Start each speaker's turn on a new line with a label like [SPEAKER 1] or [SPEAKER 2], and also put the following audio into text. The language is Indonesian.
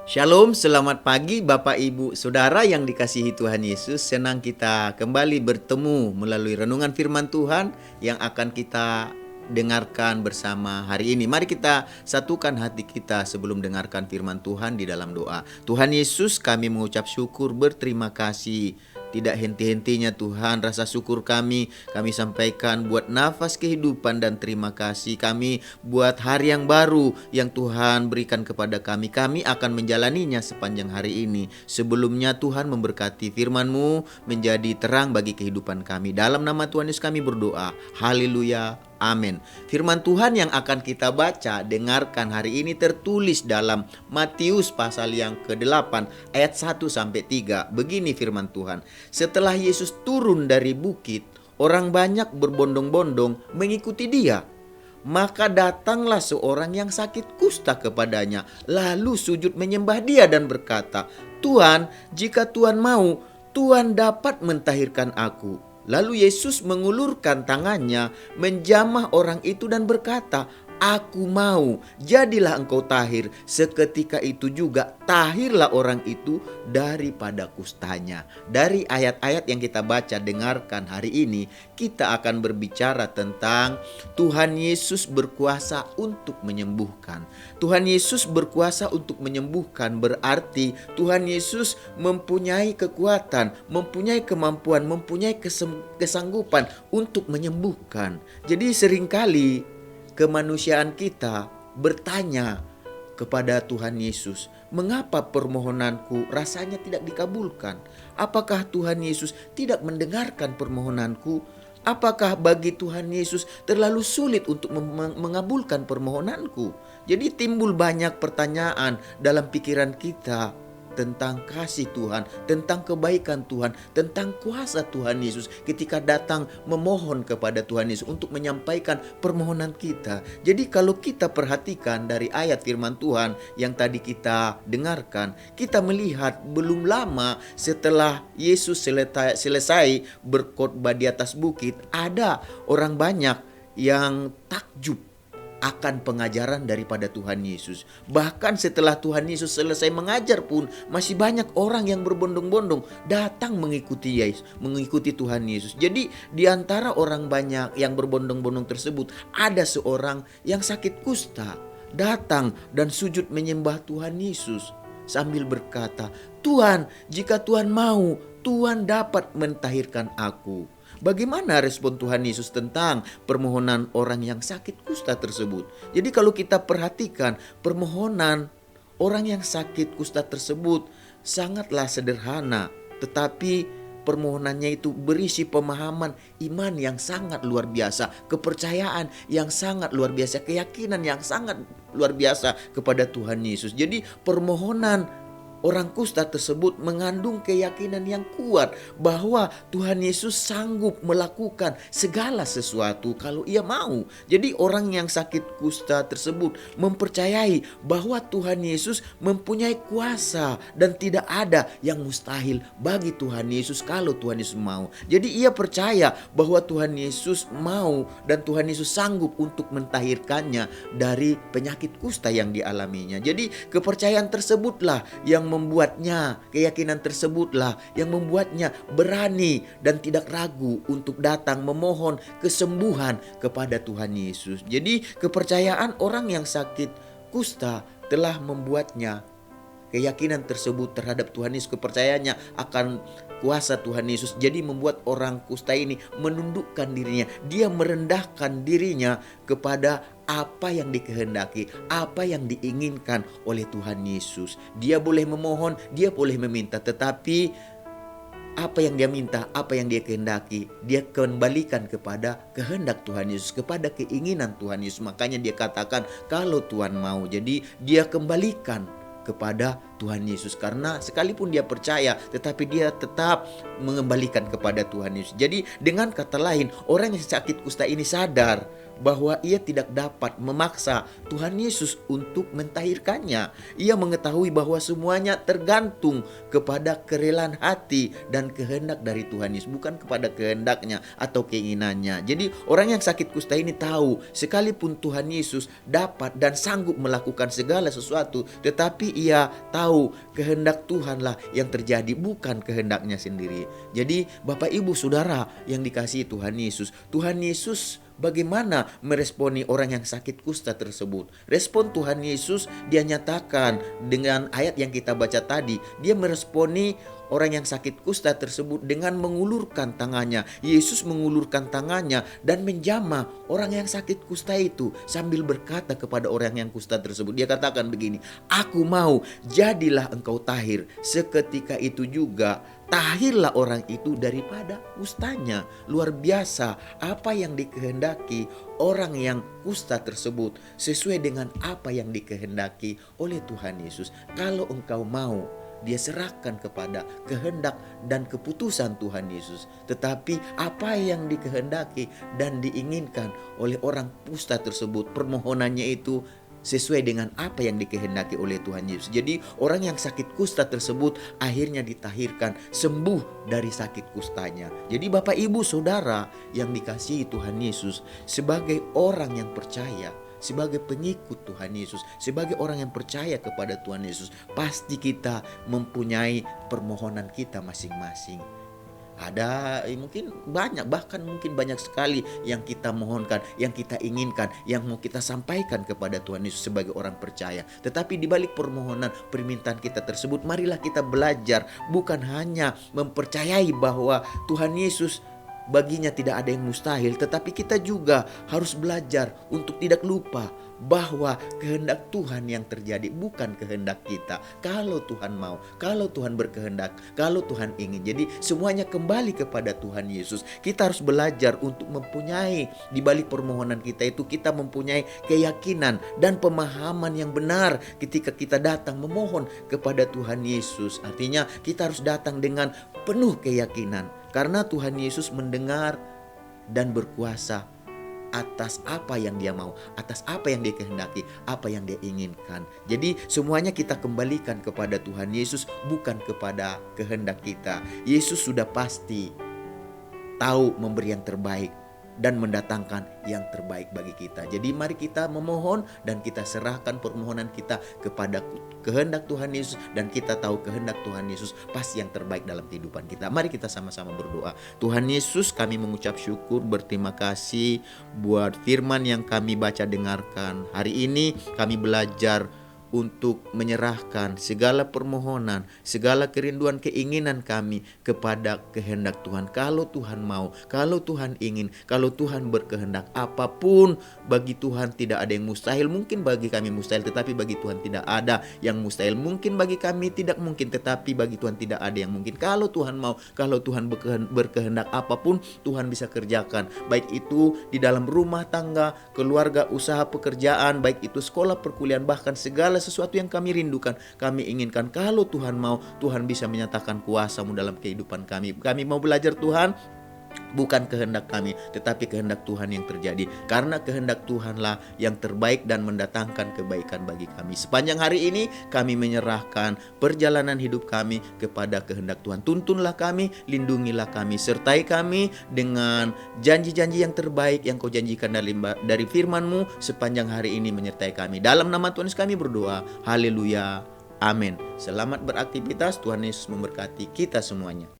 [SPEAKER 1] Shalom, selamat pagi Bapak Ibu Saudara yang dikasihi Tuhan Yesus. Senang kita kembali bertemu melalui renungan firman Tuhan yang akan kita dengarkan bersama hari ini. Mari kita satukan hati kita sebelum dengarkan firman Tuhan di dalam doa. Tuhan Yesus, kami mengucap syukur, berterima kasih. Tidak henti-hentinya Tuhan rasa syukur kami sampaikan buat nafas kehidupan dan terima kasih kami buat hari yang baru yang Tuhan berikan kepada kami. Kami akan menjalaninya sepanjang hari ini. Sebelumnya Tuhan memberkati firman-Mu menjadi terang bagi kehidupan kami. Dalam nama Tuhan Yesus kami berdoa. Haleluya. Amin. Firman Tuhan yang akan kita baca, dengarkan hari ini tertulis dalam Matius pasal yang ke-8 ayat 1-3. Begini firman Tuhan. Setelah Yesus turun dari bukit, orang banyak berbondong-bondong mengikuti dia. Maka datanglah seorang yang sakit kusta kepadanya, lalu sujud menyembah dia dan berkata, "Tuhan, jika Tuhan mau, Tuhan dapat mentahirkan aku." Lalu Yesus mengulurkan tangannya, menjamah orang itu dan berkata, "Aku mau, jadilah engkau tahir." Seketika itu juga tahirlah orang itu daripada kustanya. Dari ayat-ayat yang kita baca dengarkan hari ini, kita akan berbicara tentang Tuhan Yesus berkuasa untuk menyembuhkan. Tuhan Yesus berkuasa untuk menyembuhkan berarti Tuhan Yesus mempunyai kekuatan, mempunyai kemampuan, mempunyai kesanggupan untuk menyembuhkan. Jadi seringkali kemanusiaan kita bertanya kepada Tuhan Yesus, "Mengapa permohonanku rasanya tidak dikabulkan? Apakah Tuhan Yesus tidak mendengarkan permohonanku? Apakah bagi Tuhan Yesus terlalu sulit untuk mengabulkan permohonanku?" Jadi timbul banyak pertanyaan dalam pikiran kita tentang kasih Tuhan, tentang kebaikan Tuhan, tentang kuasa Tuhan Yesus ketika datang memohon kepada Tuhan Yesus untuk menyampaikan permohonan kita. Jadi kalau kita perhatikan dari ayat firman Tuhan yang tadi kita dengarkan, kita melihat belum lama setelah Yesus selesai berkhotbah di atas bukit, ada orang banyak yang takjub akan pengajaran daripada Tuhan Yesus. Bahkan setelah Tuhan Yesus selesai mengajar pun masih banyak orang yang berbondong-bondong datang mengikuti Yesus, mengikuti Tuhan Yesus. Jadi di antara orang banyak yang berbondong-bondong tersebut ada seorang yang sakit kusta datang dan sujud menyembah Tuhan Yesus sambil berkata, "Tuhan, jika Tuhan mau, Tuhan dapat mentahirkan aku." Bagaimana respon Tuhan Yesus tentang permohonan orang yang sakit kusta tersebut? Jadi kalau kita perhatikan permohonan orang yang sakit kusta tersebut sangatlah sederhana, tetapi permohonannya itu berisi pemahaman iman yang sangat luar biasa, kepercayaan yang sangat luar biasa, keyakinan yang sangat luar biasa kepada Tuhan Yesus. Jadi permohonan orang kusta tersebut mengandung keyakinan yang kuat bahwa Tuhan Yesus sanggup melakukan segala sesuatu kalau ia mau. Jadi orang yang sakit kusta tersebut mempercayai bahwa Tuhan Yesus mempunyai kuasa dan tidak ada yang mustahil bagi Tuhan Yesus kalau Tuhan Yesus mau. Jadi ia percaya bahwa Tuhan Yesus mau dan Tuhan Yesus sanggup untuk mentahirkannya dari penyakit kusta yang dialaminya. Jadi kepercayaan tersebutlah yang membuatnya, keyakinan tersebutlah yang membuatnya berani dan tidak ragu untuk datang memohon kesembuhan kepada Tuhan Yesus. Jadi kepercayaan orang yang sakit kusta telah membuatnya, keyakinan tersebut terhadap Tuhan Yesus, kepercayaannya akan kuasa Tuhan Yesus, jadi membuat orang kusta ini menundukkan dirinya. Dia merendahkan dirinya kepada apa yang dikehendaki, apa yang diinginkan oleh Tuhan Yesus. Dia boleh memohon, dia boleh meminta, tetapi apa yang dia minta, apa yang dia kehendaki, dia kembalikan kepada kehendak Tuhan Yesus, kepada keinginan Tuhan Yesus. Makanya dia katakan kalau Tuhan mau. Jadi dia kembalikan kepada Tuhan Yesus, karena sekalipun dia percaya tetapi dia tetap mengembalikan kepada Tuhan Yesus. Jadi dengan kata lain, orang yang sakit kusta ini sadar bahwa ia tidak dapat memaksa Tuhan Yesus untuk mentahirkannya. Ia mengetahui bahwa semuanya tergantung kepada kerelaan hati dan kehendak dari Tuhan Yesus, bukan kepada kehendaknya atau keinginannya. Jadi orang yang sakit kusta ini tahu, sekalipun Tuhan Yesus dapat dan sanggup melakukan segala sesuatu, tetapi ia tahu kehendak Tuhanlah yang terjadi, bukan kehendaknya sendiri. Jadi Bapak Ibu Saudara yang dikasihi Tuhan Yesus bagaimana meresponi orang yang sakit kusta tersebut? Respon Tuhan Yesus dia nyatakan dengan ayat yang kita baca tadi. Dia meresponi orang yang sakit kusta tersebut dengan mengulurkan tangannya. Yesus mengulurkan tangannya dan menjamah orang yang sakit kusta itu sambil berkata kepada orang yang kusta tersebut. Dia katakan begini, "Aku mau, jadilah engkau tahir." Seketika itu juga tahirlah orang itu daripada kustanya. Luar biasa apa yang dikehendaki orang yang kusta tersebut sesuai dengan apa yang dikehendaki oleh Tuhan Yesus. Kalau engkau mau, dia serahkan kepada kehendak dan keputusan Tuhan Yesus. Tetapi apa yang dikehendaki dan diinginkan oleh orang kusta tersebut, permohonannya itu sesuai dengan apa yang dikehendaki oleh Tuhan Yesus. Jadi orang yang sakit kusta tersebut akhirnya ditahirkan, sembuh dari sakit kustanya. Jadi Bapak Ibu Saudara yang dikasihi Tuhan Yesus, sebagai orang yang percaya, sebagai pengikut Tuhan Yesus, sebagai orang yang percaya kepada Tuhan Yesus, pasti kita mempunyai permohonan kita masing-masing. Ada mungkin banyak, bahkan mungkin banyak sekali yang kita mohonkan, yang kita inginkan, yang mau kita sampaikan kepada Tuhan Yesus sebagai orang percaya. Tetapi di balik permohonan permintaan kita tersebut, marilah kita belajar bukan hanya mempercayai bahwa Tuhan Yesus baginya tidak ada yang mustahil, tetapi kita juga harus belajar untuk tidak lupa bahwa kehendak Tuhan yang terjadi, bukan kehendak kita. Kalau Tuhan mau, kalau Tuhan berkehendak, kalau Tuhan ingin. Jadi semuanya kembali kepada Tuhan Yesus. Kita harus belajar untuk mempunyai di balik permohonan kita itu, kita mempunyai keyakinan dan pemahaman yang benar ketika kita datang memohon kepada Tuhan Yesus. Artinya kita harus datang dengan penuh keyakinan, karena Tuhan Yesus mendengar dan berkuasa atas apa yang dia mau, atas apa yang dia kehendaki, apa yang dia inginkan. Jadi semuanya kita kembalikan kepada Tuhan Yesus, bukan kepada kehendak kita. Yesus sudah pasti tahu memberi yang terbaik dan mendatangkan yang terbaik bagi kita. Jadi mari kita memohon dan kita serahkan permohonan kita kepada kehendak Tuhan Yesus, dan kita tahu kehendak Tuhan Yesus pasti yang terbaik dalam kehidupan kita. Mari kita sama-sama berdoa. Tuhan Yesus, kami mengucap syukur, berterima kasih buat firman yang kami baca dengarkan. Hari ini kami belajar untuk menyerahkan segala permohonan, segala kerinduan, keinginan kami kepada kehendak Tuhan. Kalau Tuhan mau, kalau Tuhan ingin, kalau Tuhan berkehendak, apapun bagi Tuhan tidak ada yang mustahil. Mungkin bagi kami mustahil, tetapi bagi Tuhan tidak ada yang mustahil. Mungkin bagi kami tidak mungkin, tetapi bagi Tuhan tidak ada yang mungkin. Kalau Tuhan mau, kalau Tuhan berkehendak, apapun Tuhan bisa kerjakan. Baik itu di dalam rumah tangga, keluarga, usaha, pekerjaan, baik itu sekolah, perkuliahan, bahkan segala sesuatu yang kami rindukan, kami inginkan. Kalau Tuhan mau, Tuhan bisa menyatakan kuasa-Mu dalam kehidupan kami. Kami mau belajar Tuhan, bukan kehendak kami, tetapi kehendak Tuhan yang terjadi. Karena kehendak Tuhanlah yang terbaik dan mendatangkan kebaikan bagi kami. Sepanjang hari ini kami menyerahkan perjalanan hidup kami kepada kehendak Tuhan. Tuntunlah kami, lindungilah kami, sertai kami dengan janji-janji yang terbaik yang Kau janjikan dari firman-Mu sepanjang hari ini menyertai kami. Dalam nama Tuhan Yesus kami berdoa. Haleluya. Amin. Selamat beraktivitas. Tuhan Yesus memberkati kita semuanya.